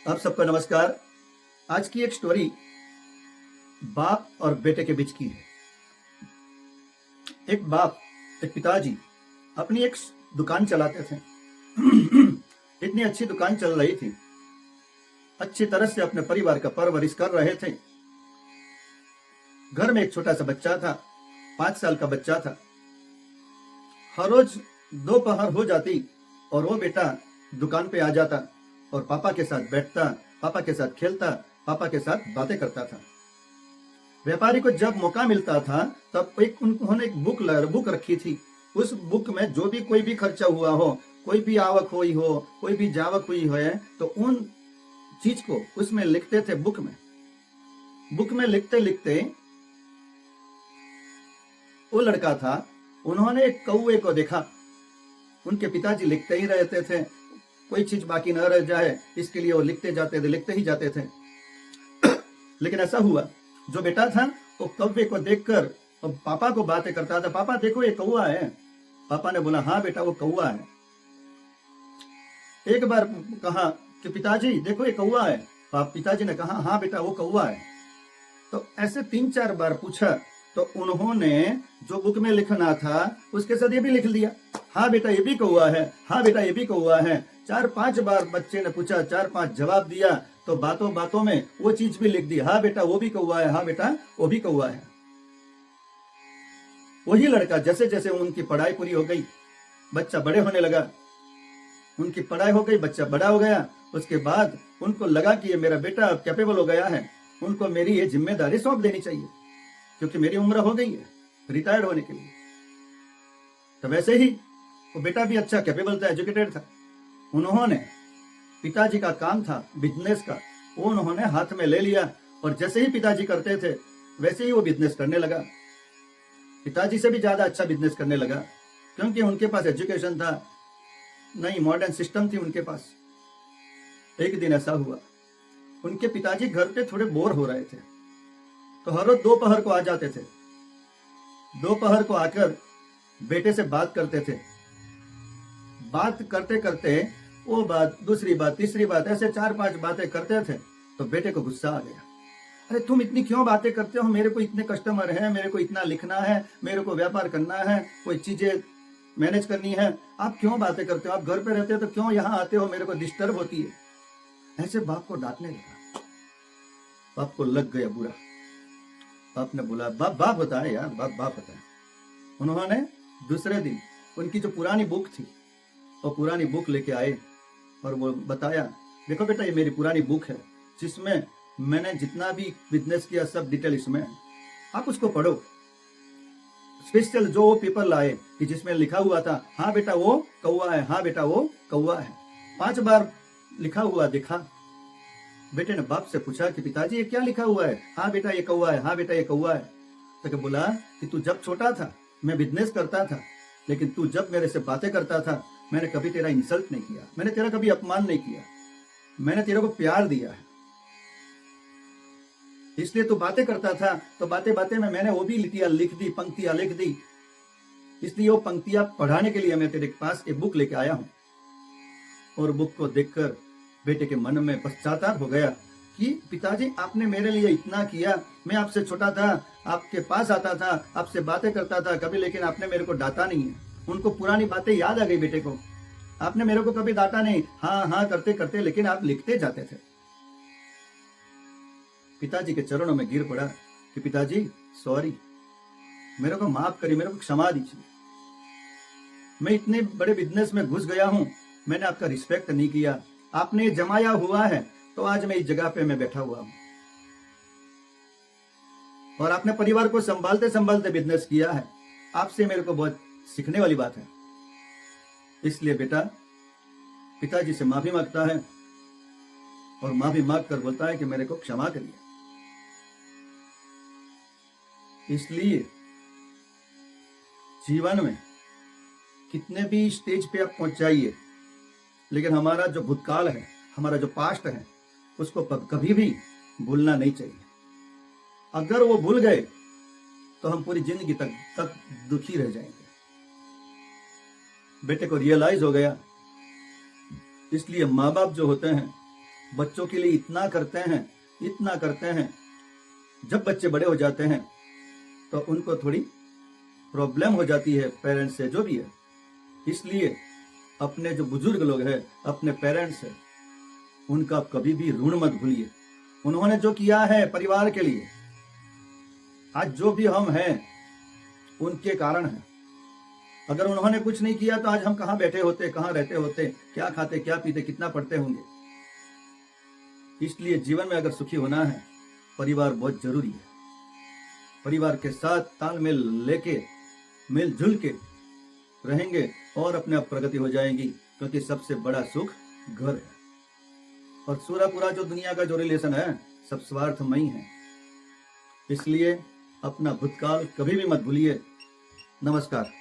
आप सबको नमस्कार। आज की एक स्टोरी बाप और बेटे के बीच की है। एक बाप, एक पिताजी अपनी एक दुकान चलाते थे। इतनी अच्छी दुकान चल रही थी, अच्छी तरह से अपने परिवार का परवरिश कर रहे थे। घर में एक छोटा सा बच्चा था, 5 साल का बच्चा था। हर रोज दोपहर हो जाती और वो बेटा दुकान पे आ जाता और पापा के साथ बैठता, पापा के साथ खेलता, पापा के साथ बातें करता था। व्यापारी को जब मौका मिलता था तब उन्होंने एक बुक रखी थी। उस बुक में जो भी कोई भी खर्चा हुआ हो, कोई भी आवक हुई हो, कोई भी जावक हुई हो, तो उन चीज को उसमें लिखते थे। बुक में लिखते लिखते वो लड़का था, उन्होंने एक कौवे को देखा। उनके पिताजी लिखते ही रहते थे, कोई चीज बाकी न रह जाए इसके लिए वो लिखते ही जाते थे। लेकिन ऐसा हुआ, जो बेटा था वो कौवे को देखकर पापा को बातें करता था। पापा देखो ये कौवा है। पापा ने बोला हाँ बेटा वो कौवा है। एक बार कहा कि पिताजी देखो ये कौवा है। पिताजी ने कहा हाँ बेटा वो कौवा है। तो ऐसे 3-4 बार पूछा तो उन्होंने जो बुक में लिखना था उसके साथ ये भी लिख लिया, हाँ बेटा ये भी कौवा है, हाँ बेटा ये भी कौवा है। 4-5 बार बच्चे ने पूछा, 4-5 जवाब दिया, तो बातों बातों में वो चीज भी लिख दी, हाँ बेटा वो भी कौवा है, हाँ बेटा वो भी कौवा है। वही लड़का जैसे जैसे उनकी पढ़ाई पूरी हो गई, बच्चा बड़े होने लगा, उनकी पढ़ाई हो गई, बच्चा बड़ा हो गया। उसके बाद उनको लगा कि ये मेरा बेटा अब कैपेबल हो गया है, उनको मेरी ये जिम्मेदारी सौंप देनी चाहिए, क्योंकि मेरी उम्र हो गई है रिटायर्ड होने के लिए। तो वैसे ही वो बेटा भी अच्छा कैपेबल था, एजुकेटेड था। उन्होंने पिताजी का काम था बिजनेस का, वो उन्होंने हाथ में ले लिया और जैसे ही पिताजी करते थे वैसे ही वो बिजनेस करने लगा। पिताजी से भी ज्यादा अच्छा बिजनेस करने लगा, क्योंकि उनके पास एजुकेशन था, नई मॉडर्न सिस्टम थी उनके पास। एक दिन ऐसा हुआ, उनके पिताजी घर पे थोड़े बोर हो रहे थे, तो हर रोज दोपहर को आ जाते थे। दोपहर को आकर बेटे से बात करते थे। बात करते करते वो बात, दूसरी बात, तीसरी बात, ऐसे 4-5 बातें करते थे। तो बेटे को गुस्सा आ गया, अरे तुम इतनी क्यों बातें करते हो, मेरे को इतने कस्टमर हैं, मेरे को इतना लिखना है, मेरे को व्यापार करना है, कोई चीजें मैनेज करनी है, आप क्यों बातें करते हो, आप घर पे रहते हो तो क्यों यहाँ आते हो, मेरे को डिस्टर्ब होती है। ऐसे बाप को डांटने लगा। बाप को लग गया बुरा। बाप ने बोला, बाप होता है यार, बाप होता है। उन्होंने दूसरे दिन उनकी जो पुरानी बुक थी वो पुरानी बुक लेके आए और वो बताया, देखो बेटा ये मेरी पुरानी बुक है, जिसमें मैंने जितना भी बिजनेस किया सब डिटेल इसमें है, आप उसको पढ़ो। स्पेशल जो वो पेपर लाए कि जिसमें लिखा हुआ था, हाँ बेटा वो कौवा है, हाँ बेटा वो कौवा है। 5 बार लिखा हुआ देखा। बेटे ने बाप से पूछा कि पिताजी ये क्या लिखा हुआ है, हाँ बेटा ये कौवा है, हाँ बेटा ये कौवा है। तो बोला कि तू जब छोटा था मैं बिजनेस करता था, लेकिन तू जब मेरे से बातें करता था मैंने कभी तेरा इंसल्ट नहीं किया, मैंने तेरा कभी अपमान नहीं किया, मैंने तेरे को प्यार दिया है। इसलिए तू बातें करता था तो बातें बातें में मैंने वो भी लिख दी, पंक्तियां लिख दी। इसलिए वो पंक्तियां पढ़ाने के लिए मैं तेरे पास एक बुक लेके आया हूं। और बुक को देखकर बेटे के मन में पश्चाताप हो गया कि पिताजी आपने मेरे लिए इतना किया, मैं आपसे छोटा था, आपके पास आता था, आपसे बातें करता था कभी, लेकिन आपने मेरे को डांटा नहीं है। उनको पुरानी बातें याद आ गई बेटे को, आपने मेरे को कभी डांटा नहीं, हाँ हाँ करते करते, लेकिन आप लिखते जाते थे। पिताजी के चरणों में गिर पड़ा कि पिताजी सॉरी, मेरे को माफ करिए, मेरे को क्षमा दीजिए, मैं इतने बड़े बिजनेस में घुस गया हूं, मैंने आपका रिस्पेक्ट नहीं किया, आपने जमाया हुआ है तो आज मैं इस जगह पे मैं बैठा हुआ हूं, और आपने परिवार को संभालते संभालते बिजनेस किया है, आपसे मेरे को बहुत सीखने वाली बात है। इसलिए बेटा पिताजी से माफी मांगता है और माफी मांग कर बोलता है कि मेरे को क्षमा करिए। इसलिए जीवन में कितने भी स्टेज पे आप पहुंच जाइए, लेकिन हमारा जो भूतकाल है, हमारा जो पास्ट है, उसको कभी भी भूलना नहीं चाहिए। अगर वो भूल गए तो हम पूरी जिंदगी तक दुखी रह जाएंगे। बेटे को रियलाइज हो गया। इसलिए माँ बाप जो होते हैं बच्चों के लिए इतना करते हैं, इतना करते हैं। जब बच्चे बड़े हो जाते हैं तो उनको थोड़ी प्रॉब्लम हो जाती है पेरेंट्स से, जो भी है। इसलिए अपने जो बुजुर्ग लोग हैं, अपने पेरेंट्स हैं, उनका कभी भी ऋण मत भूलिए। उन्होंने जो किया है परिवार के लिए, आज जो भी हम हैं उनके कारण है। अगर उन्होंने कुछ नहीं किया तो आज हम कहाँ बैठे होते, कहाँ रहते होते, क्या खाते, क्या पीते, कितना पढ़ते होंगे। इसलिए जीवन में अगर सुखी होना है, परिवार बहुत जरूरी है। परिवार के साथ तालमेल लेके, मिलजुल के रहेंगे और अपने आप प्रगति हो जाएगी, क्योंकि सबसे बड़ा सुख घर है। और पूरा जो दुनिया का जो रिलेशन है सब स्वार्थमयी है। इसलिए अपना भूतकाल कभी भी मत भूलिए। नमस्कार।